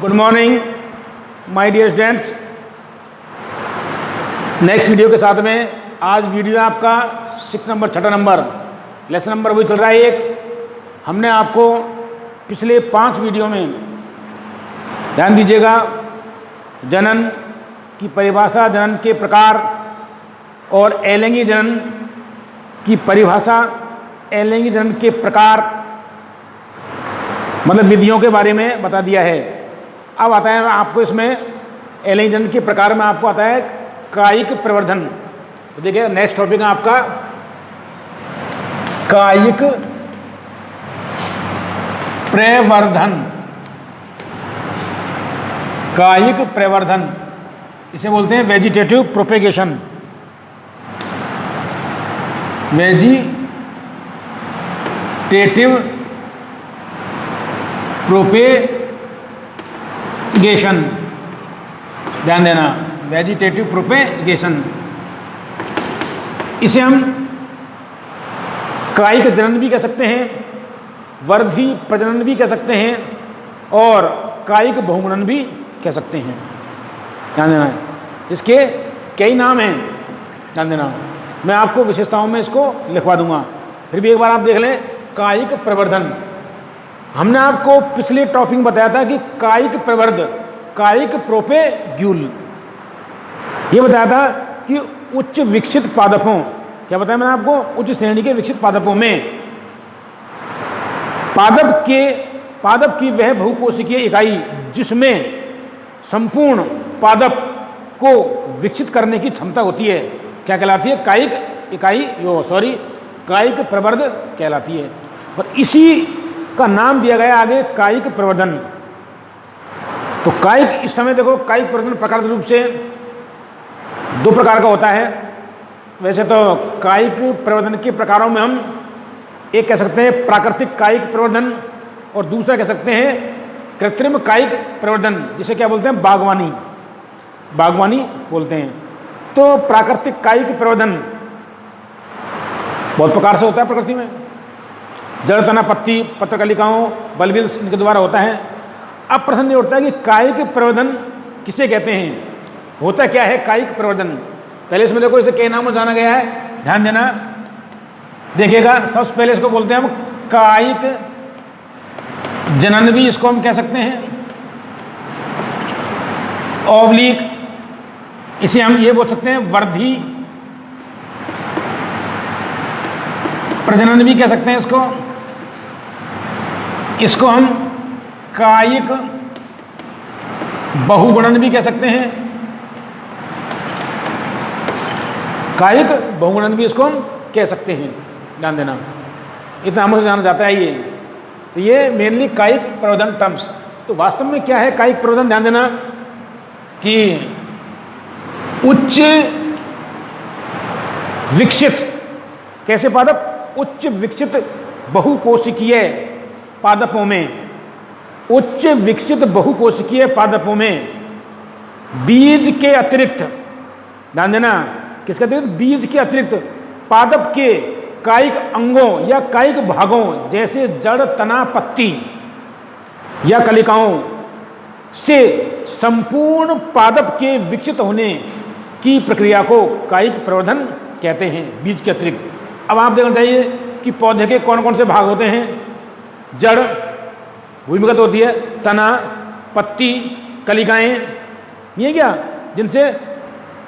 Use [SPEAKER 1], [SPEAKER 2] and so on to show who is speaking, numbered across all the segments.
[SPEAKER 1] Good morning my dear students. Next video के साथ में आज वीडियो आपका 6 नंबर लेसन नंबर वही चल रहा है एक। हमने आपको पिछले 5 वीडियो में, ध्यान दीजिएगा, जनन की परिभाषा, जनन के प्रकार और अलिंगी जनन की परिभाषा, अलिंगी जनन के प्रकार मतलब विधियों के बारे में बता दिया है। अब आता है आपको इसमें अलिंगी जनन के प्रकार में आपको आता है कायिक प्रवर्धन। तो देखिए नेक्स्ट टॉपिक है आपका कायिक प्रवर्धन। कायिक प्रवर्धन इसे बोलते हैं वेजिटेटिव प्रोपेगेशन। वेजिटेटिव प्रोपेगेशन, ध्यान देना, वेजिटेटिव प्रोपेगेशन। इसे हम कायिक जनन भी कह सकते हैं, वर्धी प्रजनन भी कह सकते हैं और कायिक बहुगुणन भी कह सकते हैं। ध्यान देना, इसके कई नाम हैं, ध्यान देना। मैं आपको विशेषताओं में इसको लिखवा दूंगा, फिर भी एक बार आप देख लें। कायिक प्रवर्धन, हमने आपको पिछले टॉपिक में बताया था कि कायिक प्रवर्ध, कायिक प्रोपेग्यूल, ये बताया था कि उच्च विकसित पादपों, क्या बताया मैंने आपको, उच्च श्रेणी के विकसित पादपों में पादप की वह बहुकोशिकीय इकाई जिसमें संपूर्ण पादप को विकसित करने की क्षमता होती है, क्या कहलाती है, कायिक इकाई, कायिक प्रवर्ध कहलाती है। और इसी का नाम दिया गया आगे कायिक प्रवर्धन। तो कायिक, इस समय देखो, कायिक प्रवर्धन प्रकार रूप से 2 प्रकार का होता है। वैसे तो कायिक प्रवर्धन के प्रकारों में हम एक कह सकते हैं प्राकृतिक कायिक प्रवर्धन और दूसरा कह सकते हैं कृत्रिम कायिक प्रवर्धन, जिसे क्या बोलते हैं, बागवानी बोलते हैं। तो प्राकृतिक कायिक प्रवर्धन बहुत प्रकार से होता है प्रकृति में, जड़, तना, पत्ती, पत्रकलिकाओं, बल्बिल, इनके द्वारा होता है। अब प्रश्न ये उठता है कि कायिक प्रवर्धन किसे कहते हैं, होता क्या है कायिक प्रवर्धन। पहले इसमें देखो, इसे कई नामों जाना गया है, ध्यान देना, देखिएगा। सबसे पहले इसको बोलते हैं हम कायिक जनन, भी इसको हम कह सकते हैं, ऑब्लिक इसे हम ये बोल सकते हैं वर्धी प्रजनन भी कह सकते हैं इसको हम कायिक बहुगुणन भी कह सकते हैं, कायिक बहुगुणन भी इसको हम कह सकते हैं। ध्यान देना, इतना हमसे जाना जाता है ये। तो ये मेनली कायिक प्रवर्धन टर्म्स। तो वास्तव में क्या है कायिक प्रवर्धन, ध्यान देना कि उच्च विकसित, कैसे पादप, उच्च विकसित बहुकोशिकीय पादपों में, उच्च विकसित बहुकोशिकीय पादपों में बीज के अतिरिक्त, ध्यान देना, किसके अतिरिक्त, बीज के अतिरिक्त पादप के कायिक अंगों या कायिक भागों जैसे जड़, तना, पत्ती या कलिकाओं से संपूर्ण पादप के विकसित होने की प्रक्रिया को कायिक प्रवर्धन कहते हैं, बीज के अतिरिक्त। अब आप देखना चाहिए कि पौधे के कौन कौन से भाग होते हैं। जड़ भूमिगत होती है, तना, पत्ती, कलिकाएं, ये क्या, जिनसे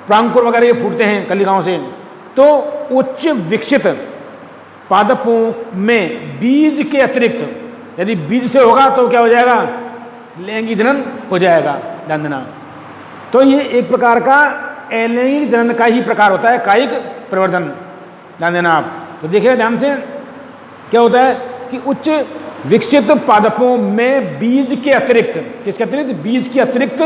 [SPEAKER 1] प्रांकुर वगैरह ये फूटते हैं कलिकाओं से। तो उच्च विकसित पादपों में बीज के अतिरिक्त, यदि बीज से होगा तो क्या हो जाएगा, लैंगिक जनन हो जाएगा, ध्यान देना। तो ये एक प्रकार का अलैंगिक जनन का ही प्रकार होता है कायिक प्रवर्धन, ध्यान देना आप। तो देखिए ध्यान से, क्या होता है कि उच्च विकसित पादपों में बीज के अतिरिक्त, किसके अतिरिक्त, बीज के अतिरिक्त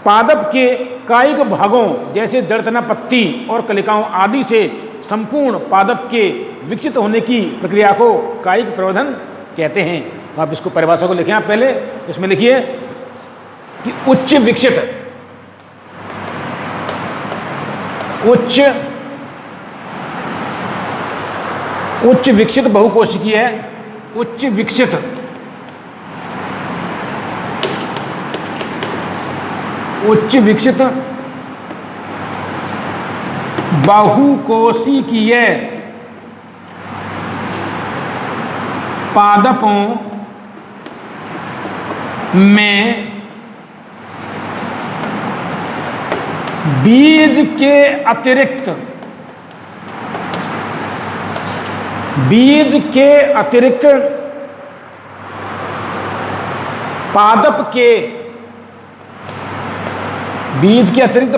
[SPEAKER 1] पादप के कायिक भागों जैसे जड़, तना, पत्ती और कलिकाओं आदि से संपूर्ण पादप के विकसित होने की प्रक्रिया को कायिक प्रवर्धन कहते हैं। तो आप इसको परिभाषा को लिखें, आप पहले इसमें लिखिए कि उच्च विकसित बहुकोशिकीय है, उच्च विकसित उच्च विकसित बहुकोशिकीय पादपों में बीज के अतिरिक्त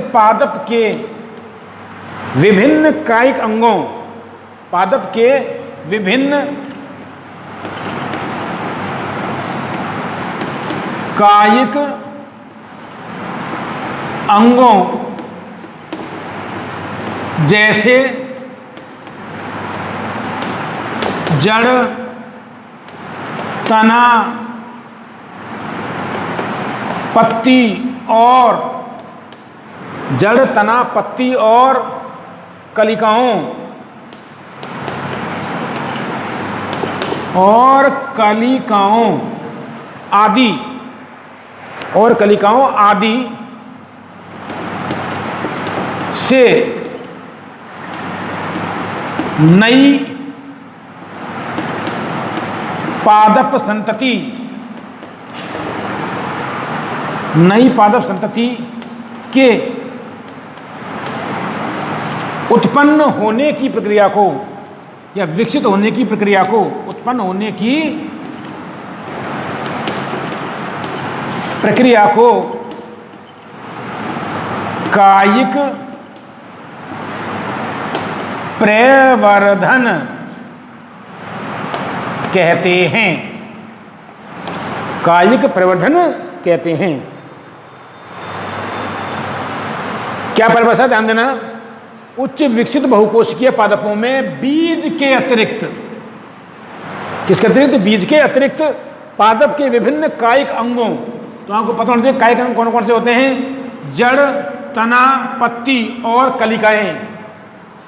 [SPEAKER 1] पादप के विभिन्न कायिक अंगों, पादप के विभिन्न कायिक अंगों जैसे जड़, तना, पत्ती और कलिकाओं आदि से नई पादप संतति के उत्पन्न होने की प्रक्रिया को या विकसित होने की प्रक्रिया को, उत्पन्न होने की प्रक्रिया को कायिक प्रवर्धन कहते हैं। कायिक प्रवर्धन कहते हैं। क्या परिभाषा, ध्यान देना। उच्च विकसित बहुकोशिकीय पादपों में बीज के अतिरिक्त, किसके अतिरिक्त? बीज के अतिरिक्त पादप के विभिन्न कायिक अंगों, तो आपको पता होना चाहिए कायिक अंग कौन कौन से होते हैं? जड़, तना, पत्ती और कलिकाएं।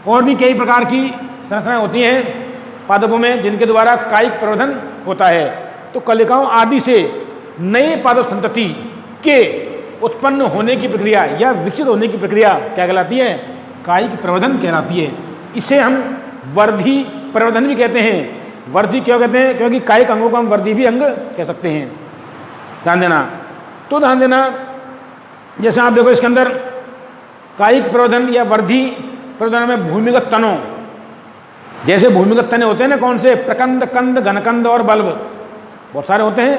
[SPEAKER 1] और भी कई प्रकार की संरचनाएं होती हैं पादपों में जिनके द्वारा कायिक प्रवर्धन होता है। तो कलिकाओं आदि से नई पादप संतति के उत्पन्न होने की प्रक्रिया या विकसित होने की प्रक्रिया क्या कहलाती है? कायिक प्रवर्धन कहलाती है। इसे हम वर्धी प्रवर्धन भी कहते हैं। वर्धी क्यों कहते हैं? क्योंकि कायिक अंगों को हम वर्धी भी अंग कह सकते हैं। ध्यान देना। तो ध्यान देना, जैसे आप देखो इसके अंदर कायिक प्रवर्धन या वर्धी प्रवर्धन में भूमिगत तनों, जैसे भूमिगत तने होते हैं ना, कौन से? प्रकंद, कंद, घनकंद और बल्ब, बहुत सारे होते हैं।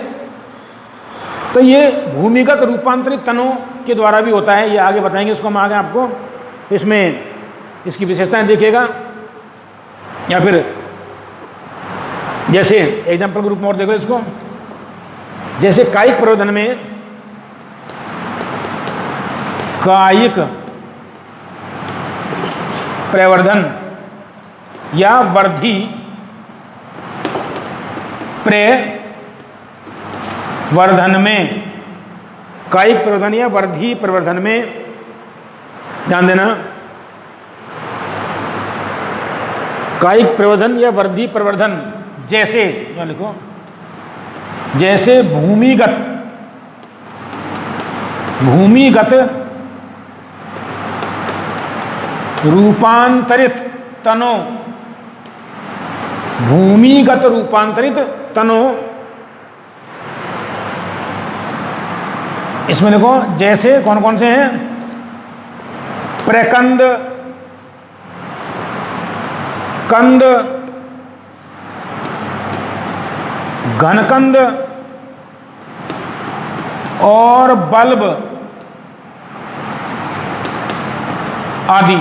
[SPEAKER 1] तो ये भूमिगत रूपांतरित तनों के द्वारा भी होता है। ये आगे बताएंगे, इसको हम आगे आपको इसमें इसकी विशेषताएं देखिएगा। या फिर जैसे एग्जाम्पल के रूप में और देखो इसको, जैसे कायिक प्रवर्धन में कायिक प्रवर्धन या वर्धी प्रवर्धन में, कायिक प्रवर्धन या वर्धी प्रवर्धन में, ध्यान देना, कायिक प्रवर्धन या वर्धी प्रवर्धन जैसे, यहाँ लिखो, जैसे भूमिगत रूपांतरित तनों, भूमिगत रूपांतरित तनों, इसमें देखो जैसे कौन कौन से हैं? प्रकंद, कंद, घनकंद और बल्ब आदि।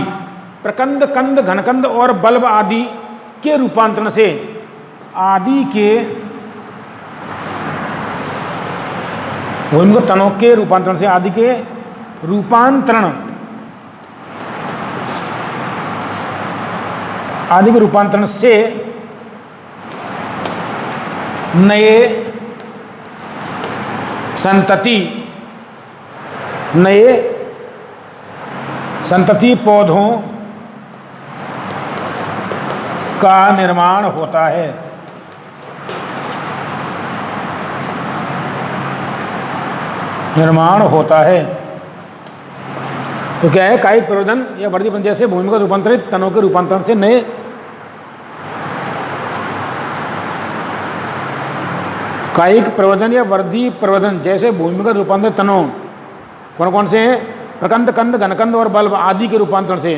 [SPEAKER 1] प्रकंद, कंद, घनकंद और बल्ब आदि के रूपांतरण से, आदि के भूमिगत तनों के रूपांतरण से, आदि के रूपांतरण, आदि के रूपांतरण से नए संतति पौधों का निर्माण होता है। तो क्या है, कायिक प्रवर्धन या वर्दी प्रवर्धन जैसे भूमिगत रूपांतरित तनों के रूपांतरण से नए कायिक प्रवर्धन या वर्दी प्रवर्धन जैसे भूमिगत रूपांतरित तनों कौन कौन से हैं, प्रकंद, कंद, घनकंद और बल्ब आदि के रूपांतरण से।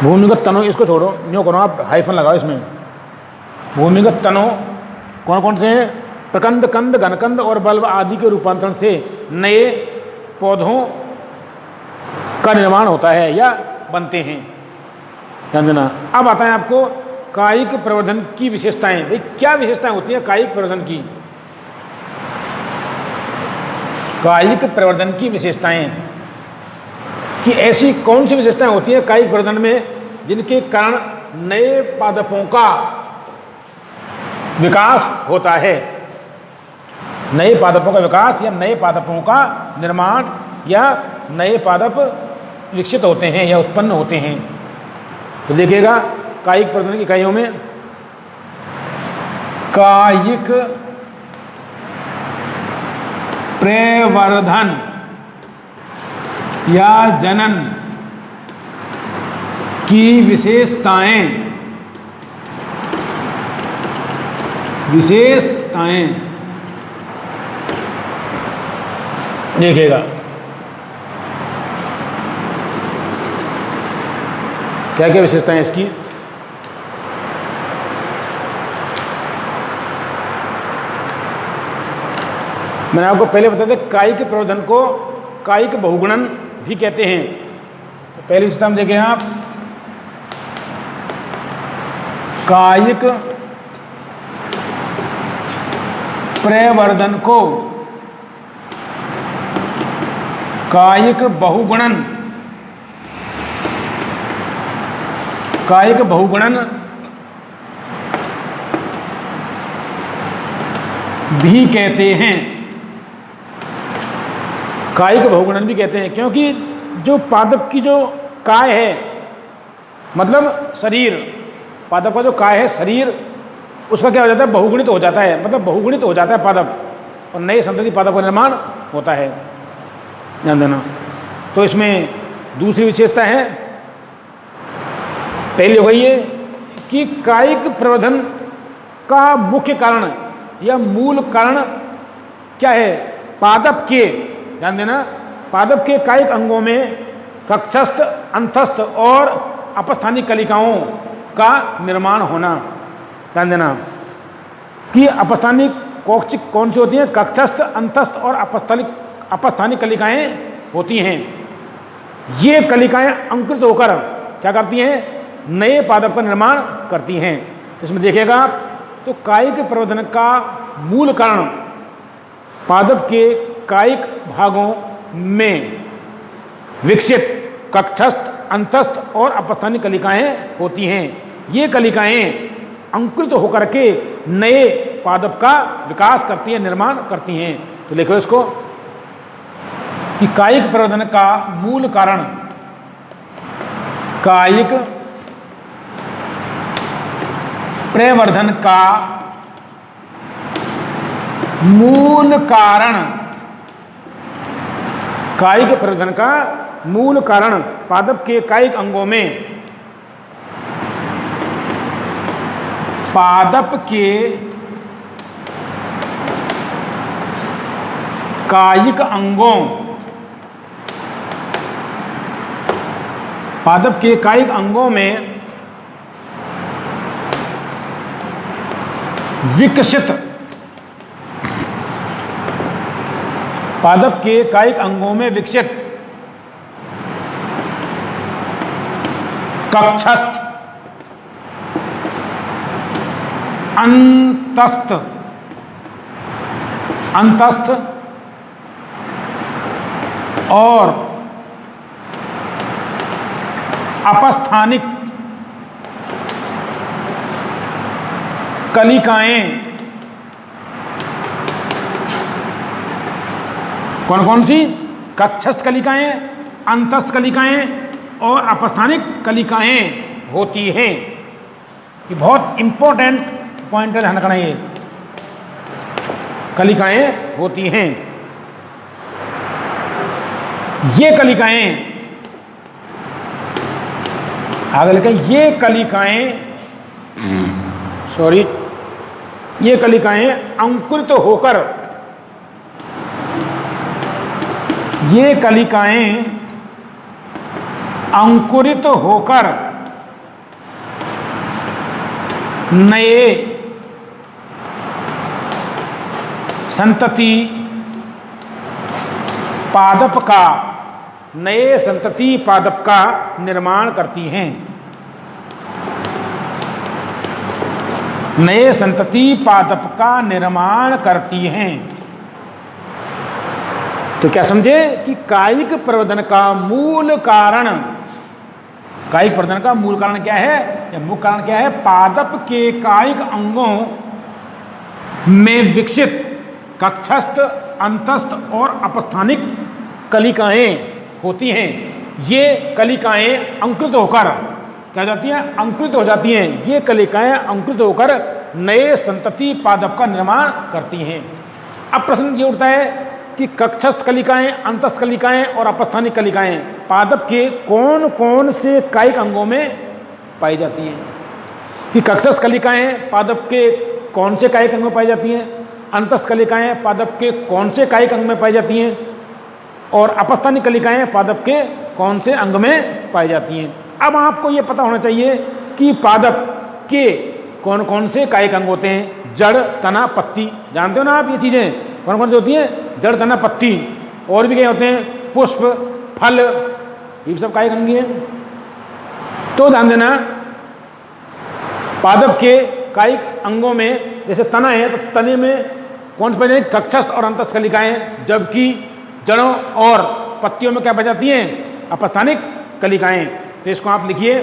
[SPEAKER 1] भूमिगत तनों, इसको छोड़ो, न्यू करो, आप हाइफन लगाओ इसमें। भूमिगत तनों कौन कौन से हैं, प्रकंद, कंद, घनकंद और बल्ब आदि के रूपांतरण से नए पौधों का निर्माण होता है या बनते हैं। ध्यान देना। अब आता है आपको कायिक प्रवर्धन की विशेषताएं। भाई क्या विशेषताएं होती हैं कायिक प्रवर्धन की? कायिक प्रवर्धन की विशेषताएं कि ऐसी कौन सी विशेषताएं होती हैं कायिक प्रवर्धन में जिनके कारण नए पादपों का विकास होता है, नए पादपों का विकास या नए पादपों का निर्माण या नए पादप विकसित होते हैं या उत्पन्न होते हैं। तो देखिएगा कायिक प्रवर्धन की इकाइयों में कायिक प्रवर्धन या जनन की विशेषताएं देखिएगा। क्या क्या विशेषताएं इसकी? मैंने आपको पहले बताया था कायिक प्रवर्धन को कायिक बहुगुणन भी कहते हैं। तो पहली विशेषता हम देखें आप, कायिक प्रवर्धन को कायिक बहुगुणन भी कहते हैं। कायिक बहुगुणन भी कहते हैं क्योंकि जो पादप की जो काय है, मतलब शरीर, पादप का जो काय है शरीर, उसका क्या हो जाता है, बहुगुणित हो जाता है, मतलब बहुगुणित हो जाता है पादप और नए संतति पादप का निर्माण होता है। ध्यान देना। तो इसमें दूसरी विशेषता है, पहली हो गई है कि कायिक प्रवर्धन का मुख्य कारण या मूल कारण क्या है, पादप के, ध्यान देना, पादप के कायिक अंगों में कक्षस्थ, अंतस्थ और अपस्थानिक कलिकाओं का निर्माण होना। ध्यान देना कि अपस्थानिक कौक्षिक कौन सी होती हैं, कक्षस्थ, अंतस्थ और अपस्थानिक कलिकाएं होती हैं। ये कलिकाएं अंकुरित होकर क्या करती हैं, नए पादप का निर्माण करती हैं। इसमें देखिएगा आप, तो कायिक प्रवर्धन का मूल कारण पादप के कायिक भागों में विकसित कक्षस्थ, अंतस्थ और अपस्थानिक कलिकाएं होती हैं। ये कलिकाएं अंकुरित होकर के नए पादप का विकास करती हैं, निर्माण करती हैं। तो लिखो इसको कि कायिक प्रवर्धन का मूल कारण, कायिक प्रवर्धन का मूल कारण, कायिक प्रवर्धन का मूल कारण पादप के कायिक अंगों में, पादप के कायिक अंगों, पादप के कायिक अंगों में विकसित, पादप के कायिक अंगों में विकसित कक्षस्थ, अंतस्थ और अपस्थानिक कलिकाएं, कौन कौन सी, कक्षस्थ कलिकाएं, अंतस्थ कलिकाएं और अपस्थानिक कलिकाएं होती हैं। ये बहुत इंपॉर्टेंट पॉइंट है, ध्यान रखना। ये कलिकाएं होती हैं। ये कलिकाएं, आगे लिखें, ये कलिकाएं, सॉरी, ये कलिकाएं अंकुरित होकर, ये कलिकाएं अंकुरित होकर नए संतति पादप का, नए संतति पादप का निर्माण करती हैं। नए संतति पादप का निर्माण करती हैं। तो क्या समझे कि कायिक प्रवर्धन का मूल कारण, कायिक प्रवर्धन का मूल कारण क्या है, या मुख्य कारण क्या है? पादप के कायिक अंगों में विकसित कक्षस्थ, अंतस्थ और अपस्थानिक कलिकाएं होती हैं। ये कलिकाएं अंकुरित होकर क्या जाती हैं? अंकुरित हो जाती हैं। ये कलिकाएं अंकुरित होकर नए संतति पादप का निर्माण करती हैं। अब प्रश्न ये उठता है कि कक्षस्थ कलिकाएं, अंतस्थ कलिकाएं और अपस्थानिक कलिकाएं पादप के कौन कौन से कायिक अंगों में पाई जाती हैं? कि कक्षस्थ कलिकाएं पादप के कौन से कायिक अंगों में पाई जाती हैं, अंतस्थ कलिकाएं पादप के कौन से कायिक अंग में पाई जाती हैं, और अपस्थानिक कलिकाएं पादप के कौन से अंग में पाई जाती हैं। अब आपको ये पता होना चाहिए कि पादप के कौन कौन से कायिक अंग होते हैं। जड़, तना, पत्ती, जानते हो ना आप ये चीज़ें कौन कौन सी होती हैं? जड़, तना, पत्ती। और भी क्या होते हैं? पुष्प, फल, ये सब कायिक अंग हैं। तो ध्यान देना, पादप के कायिक अंगों में जैसे तना है, तो तने में कौन से पाई जाएंगे? कक्षस्थ और अंतस्थ कलिकाएं। जबकि जड़ों और पत्तियों में क्या पाई जाती हैं? अपस्थानिक कलिकाएं। तो इसको आप लिखिए,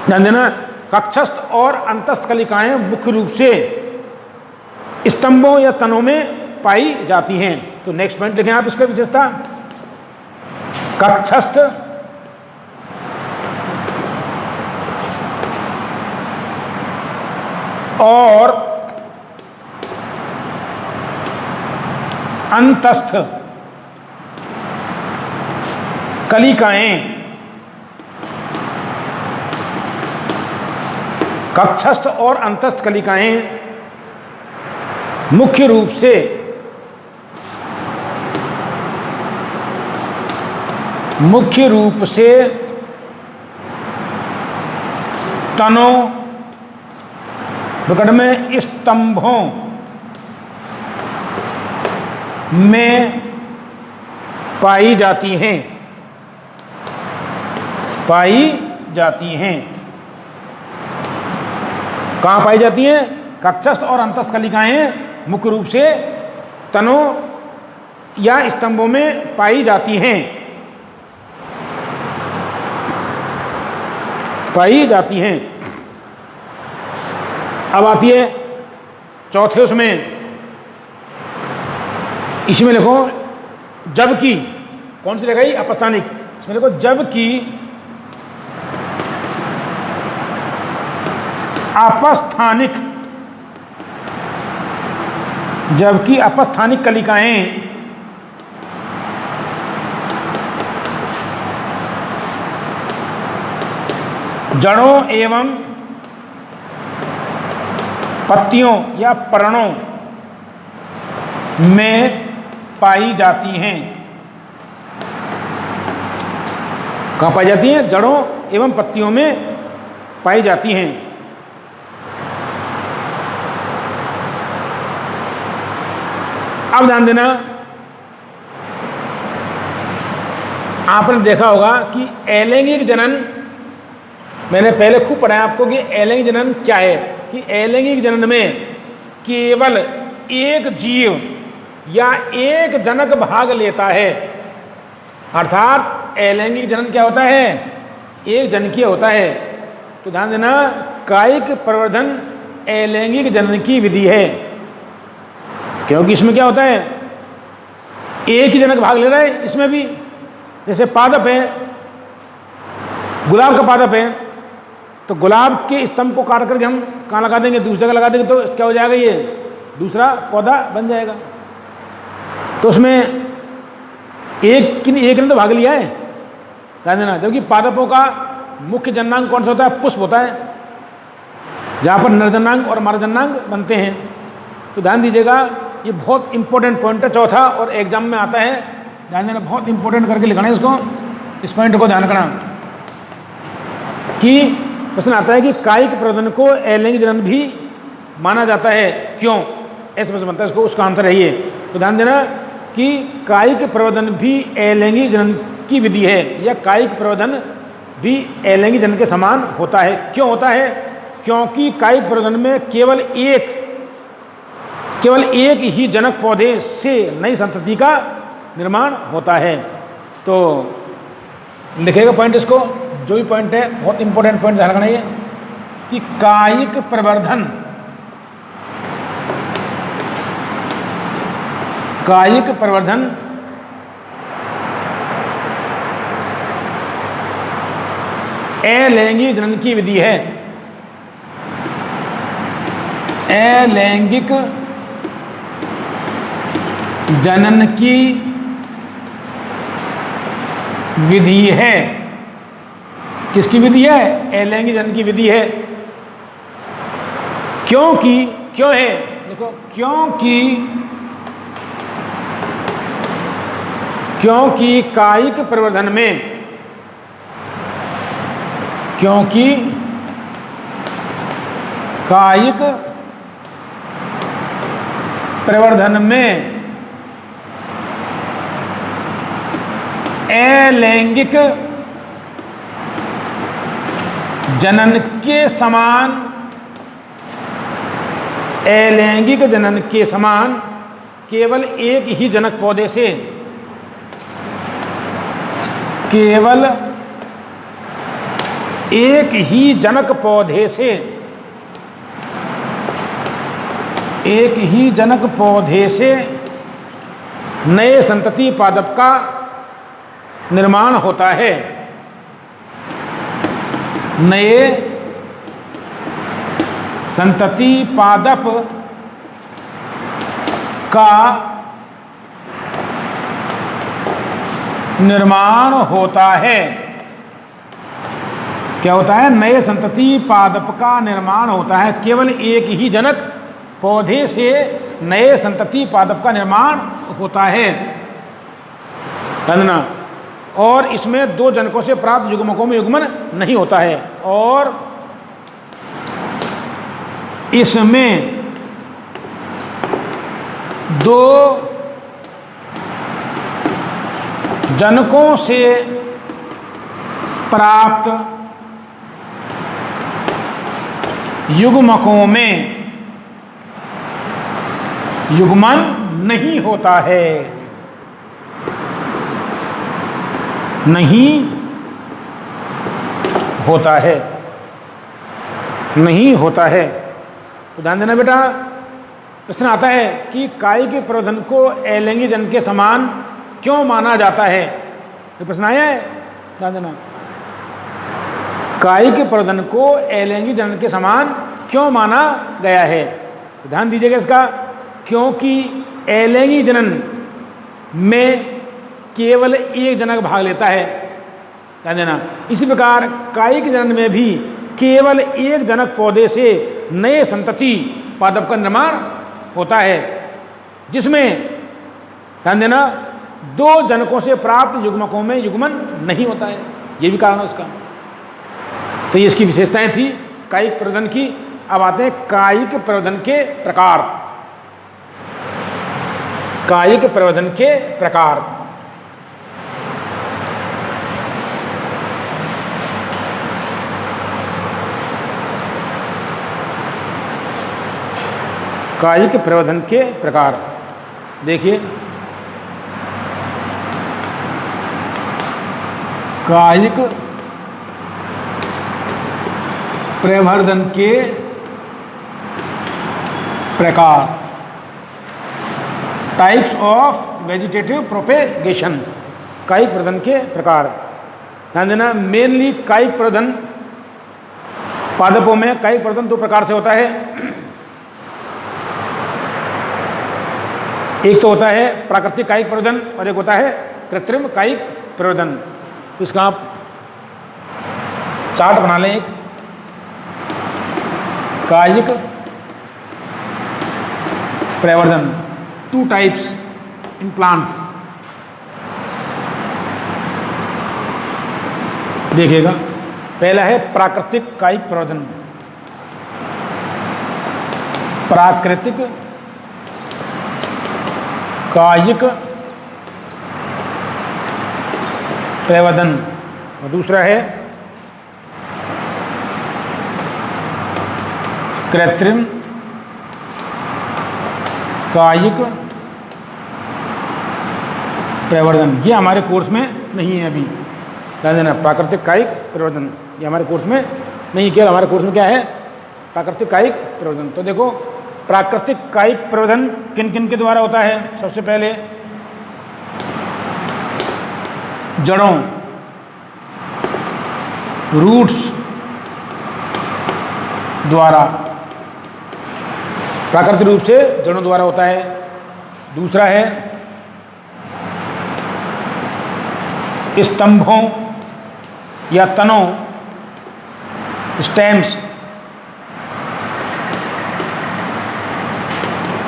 [SPEAKER 1] ध्यान देना, कक्षस्थ और अंतस्थ कलिकाएं मुख्य रूप से स्तंभों या तनों में पाई जाती हैं। तो नेक्स्ट पॉइंट लिखें आप इसका विशेषता, कक्षस्थ और अंतस्थ कलिकाएं, कक्षस्थ और अंतस्थ कलिकाएं मुख्य रूप से तनों, प्रकट में स्तंभों में पाई जाती हैं, पाई जाती हैं। कहाँ पाई जाती हैं? कक्षस्थ और अंतस्थ कलिकाएं मुख्य रूप से तनों या स्तंभों में पाई जाती हैं, पाई जाती हैं। अब आती है चौथे उसमें, इसमें लिखो जबकि, कौन सी लगाई? अपस्थानिक। इसमें लिखो जबकि अपस्थानिक, जबकि अपस्थानिक कलिकाएं जड़ों एवं पत्तियों या पर्णों में पाई जाती हैं। कहाँ पाई जाती हैं? जड़ों एवं पत्तियों में पाई जाती हैं। अब ध्यान देना, आपने देखा होगा कि अलैंगिक जनन, मैंने पहले खूब पढ़ाया आपको कि अलैंगिक जनन क्या है। कि अलैंगिक जनन में केवल एक जीव या एक जनक भाग लेता है। अर्थात अलैंगिक जनन क्या होता है? एक जनकीय होता है। तो ध्यान देना, कायिक प्रवर्धन अलैंगिक जनन की विधि है, क्योंकि इसमें क्या होता है? एक ही जनक भाग ले रहा है। इसमें भी जैसे पादप है, गुलाब का पादप है, तो गुलाब के स्तंभ को काट करके हम कहाँ लगा देंगे? दूसरी जगह लगा देंगे, तो क्या हो जाएगा? ये दूसरा पौधा बन जाएगा। तो उसमें एक ने तो भाग लिया है, ध्यान देना। जबकि पादपों का मुख्य जननांग कौन सा होता है? पुष्प होता है, जहाँ पर नरजननांग और मादजननांग बनते हैं। तो ध्यान दीजिएगा, ये बहुत इंपॉर्टेंट पॉइंट है, चौथा, और एग्जाम में आता है, ध्यान देना, बहुत इंपॉर्टेंट करके लिखना है इसको, इस पॉइंट को ध्यान रखना कि प्रश्न आता है कि कायिक प्रवर्धन को अलैंगिक जनन भी माना जाता है, क्यों? ऐसे प्रश्न बनता है, इसको उसका आंसर है ये। तो ध्यान देना कि कायिक प्रवर्धन भी अलैंगिक जनन की विधि है, या कायिक प्रवर्धन भी अलैंगिक जनन के समान होता है। क्यों होता है? क्योंकि कायिक प्रवर्धन में केवल एक ही जनक पौधे से नई संतति का निर्माण होता है। तो लिखेगा पॉइंट, इसको जो भी पॉइंट है, बहुत इंपॉर्टेंट पॉइंट ध्यान रखना है कि कायिक प्रवर्धन अलैंगिक जनन की विधि है। अलैंगिक जनन की विधि है। किसकी विधि है? अलैंगिक जनन की विधि है। क्यों है? देखो, क्योंकि कायिक प्रवर्धन में अलैंगिक जनन के समान केवल एक ही जनक पौधे से नए संतति पादप का निर्माण होता है। नए संतति पादप का निर्माण होता है। क्या होता है? नए संतति पादप का निर्माण होता है। केवल एक ही जनक पौधे से नए संतति पादप का निर्माण होता है, समझना। और इसमें दो जनकों से प्राप्त युग्मकों में युग्मन नहीं होता है, और इसमें दो जनकों से प्राप्त युग्मकों में युग्मन नहीं होता है। नहीं होता है। तो ध्यान देना बेटा, प्रश्न आता है कि कायिक प्रवर्धन को अलैंगिक जनन के समान क्यों माना जाता है? ये प्रश्न आया है, ध्यान देना। कायिक प्रवर्धन को अलैंगिक जनन के समान क्यों माना गया है? तो ध्यान दीजिएगा इसका, क्योंकि अलैंगिक जनन में केवल एक जनक भाग लेता है, ध्यान देना। इसी प्रकार कायिक जनन में भी केवल एक जनक पौधे से नए संतति पादप का निर्माण होता है, जिसमें, ध्यान देना, दो जनकों से प्राप्त युग्मकों में युग्मन नहीं होता है। ये भी कारण है उसका। तो ये इसकी विशेषताएं थी कायिक प्रवर्धन की। अब आते हैं कायिक प्रवर्धन के प्रकार। कायिक प्रवर्धन के प्रकार। कायिक प्रवर्धन के प्रकार देखिए, कायिक प्रवर्धन के प्रकार, टाइप्स ऑफ वेजिटेटिव प्रोपेगेशन। कायिक प्रवर्धन के प्रकार, ध्यान देना, मेनली कायिक प्रवर्धन पादपों में कायिक प्रवर्धन दो प्रकार से होता है। एक तो होता है प्राकृतिक कायिक प्रवर्धन और एक होता है कृत्रिम कायिक प्रवर्धन। तो इसका आप चार्ट बना लें एक, कायिक प्रवर्धन, 2 टाइप्स इन प्लांट्स। देखिएगा, पहला है प्राकृतिक कायिक प्रवर्धन। प्राकृतिक कायिक प्रवर्धन, और दूसरा है कृत्रिम कायिक प्रवर्धन। ये हमारे कोर्स में नहीं है अभी, ध्यान देना। प्राकृतिक कायिक प्रवर्धन ये हमारे कोर्स में नहीं, केवल हमारे कोर्स में क्या है, प्राकृतिक कायिक प्रवर्धन। तो देखो, प्राकृतिक कायिक प्रवर्धन किन किन के द्वारा होता है? सबसे पहले जड़ों, रूट्स द्वारा, प्राकृतिक रूप से जड़ों द्वारा होता है। दूसरा है स्तंभों या तनों, स्टेम्स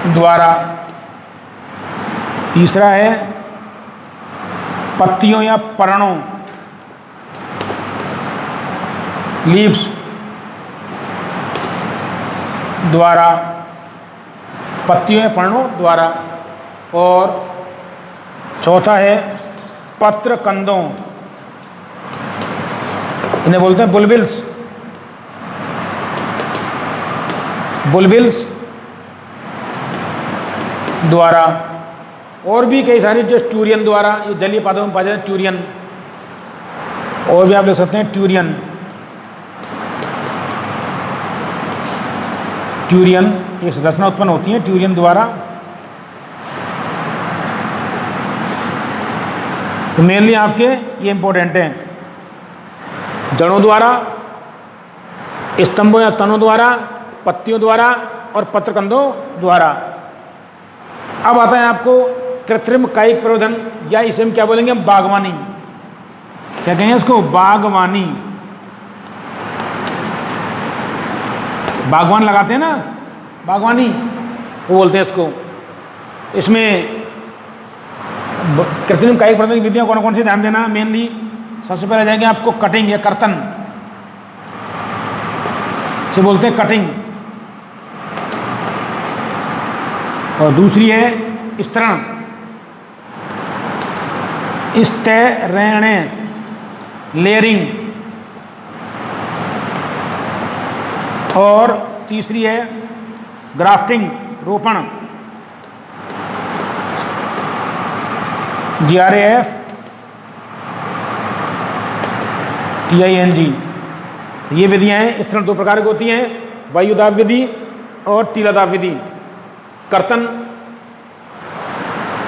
[SPEAKER 1] द्वारा। तीसरा है पत्तियों या पर्णों, लीव्स द्वारा, पत्तियों या पर्णों द्वारा। और चौथा है पत्र कंदों, इन्हें बोलते हैं बुलबिल्स, बुलबिल्स द्वारा। और भी कई सारी, जो ट्यूरियन द्वारा, ये जलीय पादपों में पाए जाते हैं ट्यूरियन, और भी आप लिख सकते हैं ट्यूरियन, ट्यूरियन ये संरचना उत्पन्न होती है ट्यूरियन द्वारा। तो मेनली आपके ये इंपॉर्टेंट हैं, जड़ों द्वारा, स्तंभों या तनों द्वारा, पत्तियों द्वारा और पत्रकंदों द्वारा। अब आता है आपको कृत्रिम कायिक प्रवर्धन, या इसे हम क्या बोलेंगे, हम बागवानी। क्या कहेंगे इसको? बागवानी। बागवान लगाते हैं ना, बागवानी वो बोलते हैं इसको। इसमें कृत्रिम कायिक प्रवर्धन की विधियां कौन कौन सी, ध्यान देना। मेनली सबसे पहले जाएंगे आपको कटिंग या कर्तन, से बोलते हैं कटिंग। और दूसरी है स्तरण, स्तरण, लेयरिंग। और तीसरी है ग्राफ्टिंग, रोपण, GRAF TING। ये विधियां हैं। स्तरण 2 प्रकार की होती हैं, वायुदाब विधि और टीलादाब विधि। कर्तन,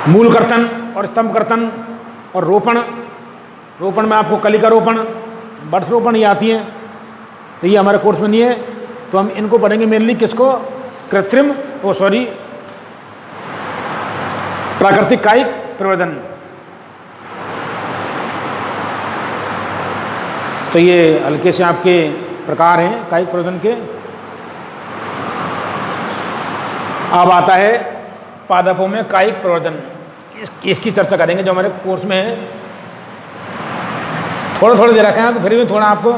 [SPEAKER 1] मूल कर्तन और स्तंभ कर्तन। और रोपण, रोपण में आपको कलिका रोपण, बर्ष रोपण ये आती हैं। तो ये हमारे कोर्स में नहीं है, तो हम इनको पढ़ेंगे मेनली। किसको? कृत्रिम प्राकृतिक कायिक प्रवर्धन। तो ये हल्के से आपके प्रकार हैं कायिक प्रवर्धन के। अब आता है पादपों में कायिक प्रवर्धन, इसकी चर्चा करेंगे जो हमारे कोर्स में है। थोड़ा दे रखा है, तो फिर भी थोड़ा आपको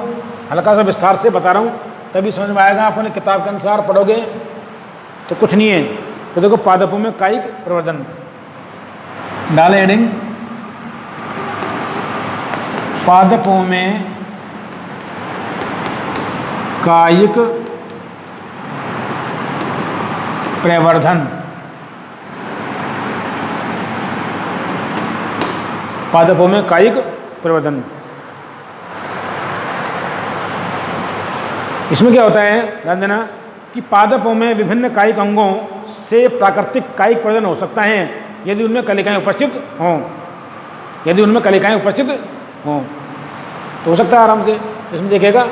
[SPEAKER 1] हल्का सा विस्तार से बता रहा हूँ, तभी समझ में आएगा। आपने किताब के अनुसार पढ़ोगे तो कुछ नहीं है। तो देखो, पादपों में कायिक प्रवर्धन, डाले हेडिंग, पादपों में कायिक प्रवर्धन। पादपों में कायिक प्रवर्धन, इसमें क्या होता है, ध्यान देना कि पादपों में विभिन्न कायिक अंगों से प्राकृतिक कायिक प्रवर्धन हो सकता है यदि उनमें कलिकाएं उपस्थित हों। यदि उनमें कलिकाएं उपस्थित हों तो हो सकता है आराम से। इसमें देखिएगा,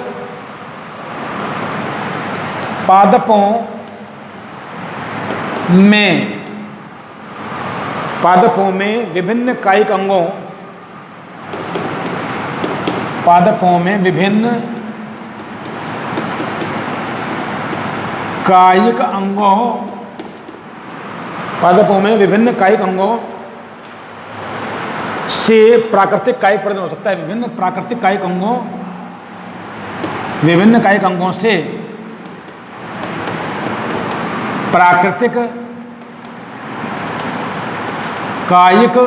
[SPEAKER 1] पादपों में विभिन्न कायिक अंगों पादपों में विभिन्न कायिक अंगों, पादपों में विभिन्न कायिक अंगों से प्राकृतिक कायिक प्रदर्शन हो सकता है। विभिन्न कायिक अंगों से प्राकृतिक कायिक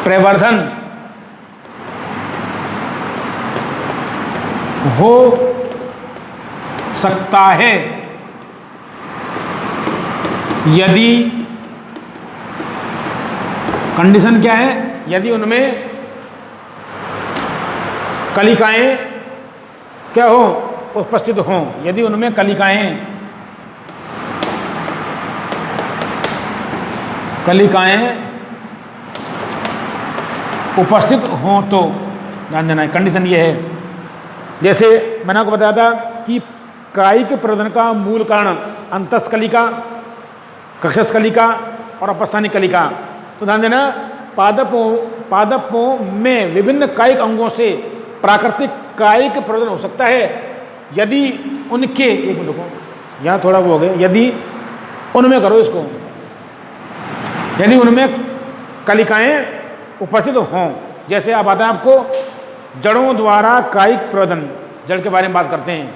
[SPEAKER 1] प्रवर्धन हो सकता है यदि, कंडीशन क्या है, यदि उनमें कलिकाएं क्या हो, उपस्थित हों। यदि उनमें कलिकाएं उपस्थित हों तो ध्यान देना है, कंडीशन ये है। जैसे मैंने आपको बताया था कि कायिक प्रवर्धन का मूल कारण अंतस्थ कलिका, कक्षस्थ कलिका और अपस्थानिक कलिका। तो ध्यान देना, पादपों में विभिन्न कायिक अंगों से प्राकृतिक कायिक प्रवर्धन हो सकता है यदि उनके, एक मिनट रुको, यहाँ थोड़ा वो हो गया, यदि उनमें करो इसको, यदि उनमें कलिकाएं उपस्थित हों। जैसे आप बताएं, आपको जड़ों द्वारा कायिक प्रवर्धन, जड़ के बारे में बात करते हैं।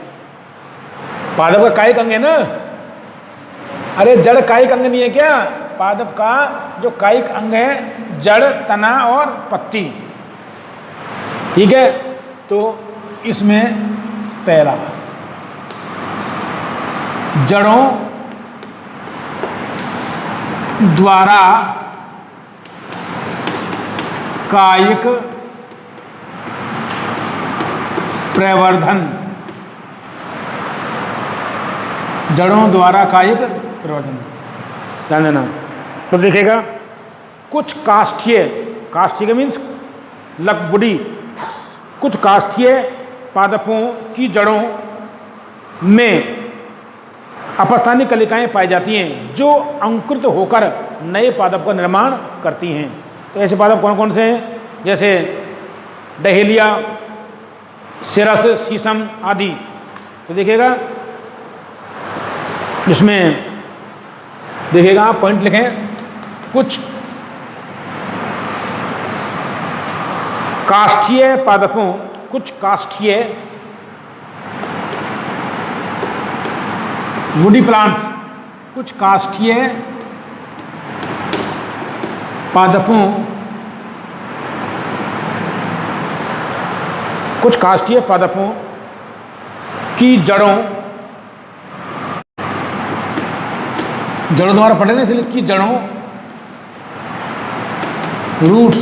[SPEAKER 1] पादप का कायिक अंग है ना, अरे जड़ कायिक अंग नहीं है क्या? पादप का जो कायिक अंग है जड़, तना और पत्ती, ठीक है। तो इसमें पहला जड़ों द्वारा कायिक प्रवर्धन, जड़ों द्वारा कायिक प्रवर्धन, ध्यान देना। तो देखिएगा, कुछ काष्ठीय, काष्ठीय मीन्स लकवुडी, कुछ काष्ठीय पादपों की जड़ों में अपस्थानिक कलिकाएं पाई जाती हैं जो अंकुरित होकर नए पादप का निर्माण करती हैं। तो ऐसे पादप कौन कौन से हैं? जैसे डहेलिया, सिरस, शीशम आदि। तो देखिएगा, इसमें देखिएगा, आप पॉइंट लिखें, कुछ काष्ठीय पादपों, कुछ काष्ठीय वुडी प्लांट्स, कुछ काष्ठीय पादपों, कुछ काष्ठीय पादपों की जड़ों द्वारा पढ़े ना, इसलिए की जड़ों, रूट्स,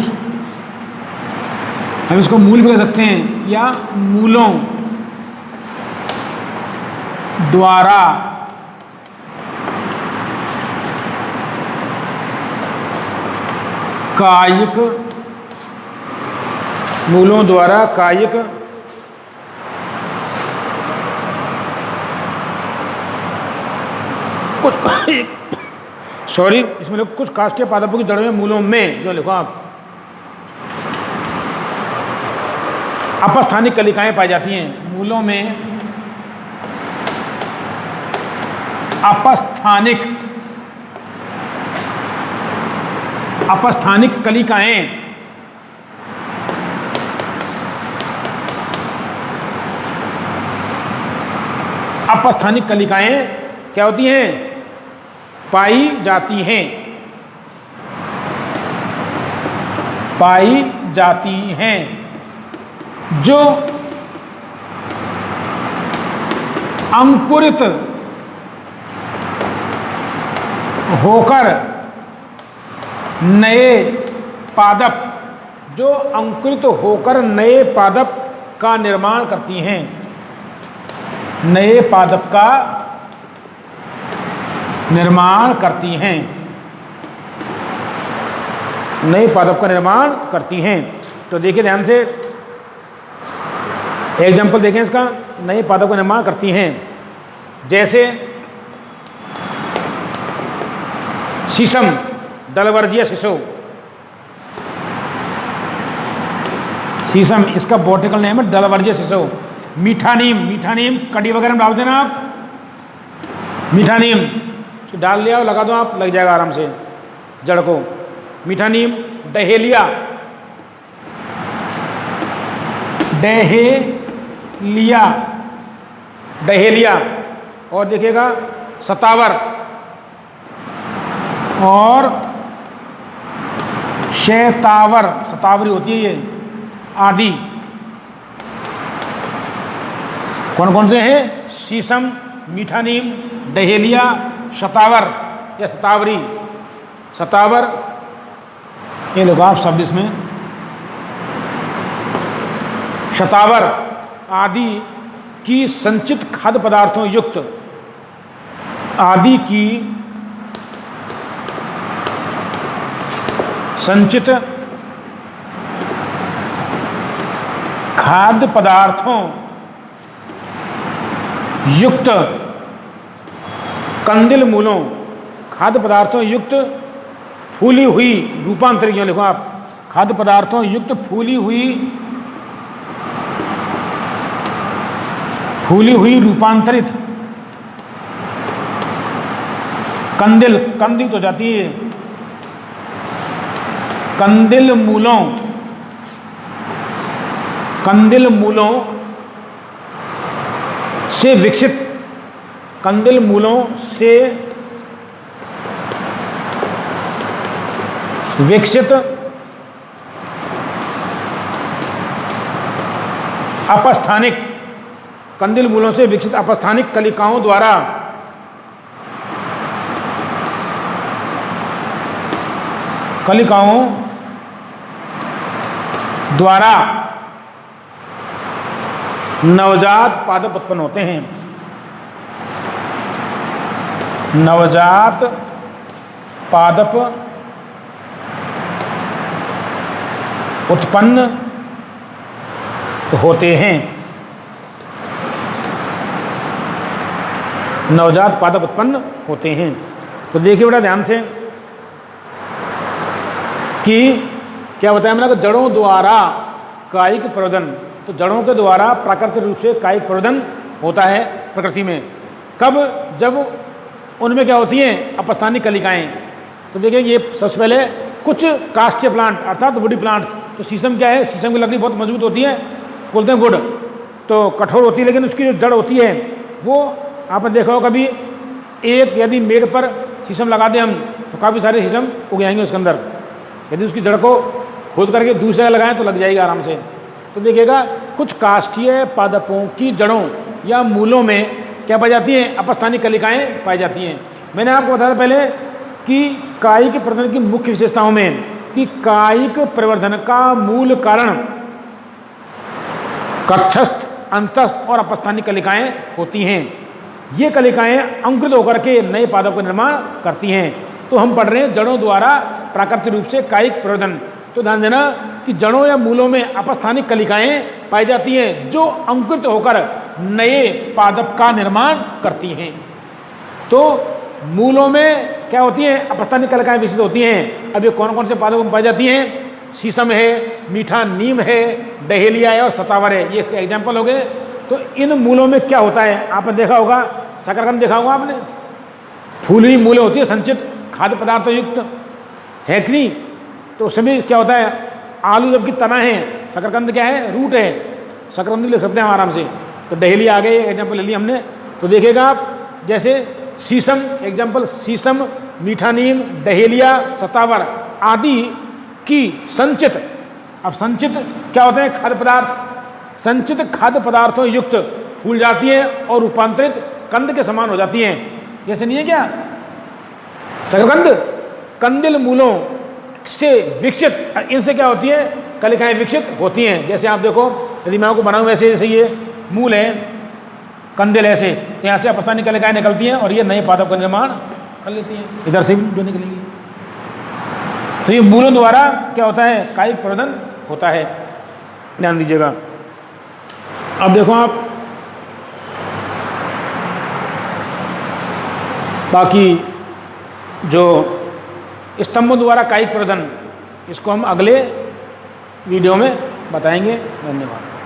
[SPEAKER 1] हम इसको मूल भी कह सकते हैं, या मूलों द्वारा कायिक, मूलों द्वारा कायिक कुछ सॉरी, इसमें लोग कुछ काष्ठीय पादपों की जड़ों में, मूलों में, जो लिखो आप, अपस्थानिक कलिकाएं पाई जाती हैं। मूलों में अपस्थानिक कलिकाएं क्या होती हैं? पाई जाती हैं, जो अंकुरित होकर नए पादप का निर्माण करती हैं। नए पादप का निर्माण करती हैं, नए पादप का निर्माण करती हैं। तो देखिए ध्यान से, एग्जाम्पल देखें इसका, नए पादप का निर्माण करती हैं। जैसे शीशम, डलवर्जिया शिशो, शीशम, इसका बॉटिकल नेम है दलवर्ज्य शीशो। मीठा नीम, मीठा नीम कटी वगैरह में डाल देना आप, मीठा नीम डाल लिया और लगा दो आप, लग जाएगा आराम से जड़ को। मीठा नीम। Dahlia, dahlia, dahlia. और देखिएगा सतावर और शैतावर, सतावरी होती है ये, आदि। कौन कौन से हैं? शीशम, मीठा नीम, डहेलिया, शतावर या शतावरी। शतावर, ये देखो आप शब्द इसमें, शतावर आदि की संचित खाद्य पदार्थों युक्त, आदि की संचित खाद्य पदार्थों युक्त कंदिल मूलों, खाद्य पदार्थों युक्त फूली हुई रूपांतरित, लिखो आप, खाद्य पदार्थों युक्त फूली हुई रूपांतरित कंदिल, कंदिल तो जाती है, कंदिल मूलों से विकसित, कंदिल मूलों से विकसित अपस्थानिक, कंदिल मूलों से विकसित अपस्थानिक कलिकाओं द्वारा नवजात पादप उत्पन्न होते हैं, नवजात पादप उत्पन्न होते हैं, नवजात पादप उत्पन्न होते हैं। तो देखिए बड़ा ध्यान से कि क्या बताया मैंने, कि जड़ों द्वारा कायिक प्रवर्धन, तो जड़ों के द्वारा प्राकृतिक रूप से कायिक प्रवर्धन होता है प्रकृति में। कब? जब उनमें क्या होती हैं? अपस्थानिक कलिकाएं। तो देखिए ये सबसे पहले कुछ काष्ठीय प्लांट अर्थात वुडी प्लांट्स, तो शीशम क्या है? शीशम की लकड़ी बहुत मजबूत होती है, बोलते हैं वुड, तो कठोर होती है, लेकिन उसकी जो जड़ होती है वो आपने देखा हो कभी, एक यदि मेड़ पर शीशम लगा दें हम तो काफ़ी सारे शीशम उग जाएंगे उसके अंदर। यदि उसकी जड़ को खोद करके दूसरी जगह लगाएं तो लग जाएगी आराम से। तो देखिएगा कुछ काष्ठीय पादपों की जड़ों या मूलों में क्या पाई जाती हैं? अपस्थानिक कलिकाएं पाई जाती हैं। मैंने आपको बताया पहले कि कायिक प्रवर्धन की मुख्य विशेषताओं में कि कायिक प्रवर्धन का मूल कारण कक्षस्थ, अंतस्थ और अपस्थानिक कलिकाएं होती हैं। ये कलिकाएं अंकुरित होकर के नए पादप का निर्माण करती हैं। तो हम पढ़ रहे हैं जड़ों द्वारा प्राकृतिक रूप से कायिक प्रवर्धन। तो ध्यान देना कि जड़ों या मूलों में अपस्थानिक कलिकाएं पाई जाती हैं जो अंकुरित होकर नए पादप का निर्माण करती हैं। तो मूलों में क्या होती हैं? अपस्थानिक कलिकाएं विकसित होती हैं। अब ये कौन कौन से पादपों में पाई जाती हैं? शीशम है, मीठा नीम है, डहेलिया है और सतावर है, ये इसके एग्जाम्पल हो गए। तो इन मूलों में क्या होता है? आपने देखा होगा, शकरकंद देखा होगा आपने, फूली मूलें होती है संचित खाद्य पदार्थों युक्त, है कि नहीं? तो उसमें क्या होता है? आलू जबकि तना है, शकरकंद क्या है? रूट है, शकरकंद लिख सकते हैं आराम से। तो डहेलिया आ गए, एग्जाम्पल ले लिया हमने। तो देखिएगा आप, जैसे शीशम एग्जाम्पल, शीशम, मीठा नीम, डहेलिया, सतावर आदि की संचित, अब संचित क्या होते हैं? खाद्य पदार्थ, संचित खाद्य पदार्थों युक्त फूल जाती हैं और रूपांतरित कंद के समान हो जाती हैं। जैसे नहीं है क्या शकरकंद? कंदिल मूलों से विकसित, इनसे क्या होती है? कलिकाएं विकसित होती हैं। जैसे आप देखो, यदि मैं आपको बनाऊं वैसे, जैसे ये मूल है, कंदिल ऐसे, तो यहाँ से अपस्थानिक कलिकाएं निकलती हैं और ये नए पादप का निर्माण कर लेती हैं, इधर से भी जो निकलेंगी। तो ये मूलों द्वारा क्या होता है? कायिक प्रवर्धन होता है, ध्यान दीजिएगा। अब देखो आप, बाकी जो स्तंभों द्वारा कायिक प्रवर्धन, इसको हम अगले वीडियो में बताएंगे। धन्यवाद।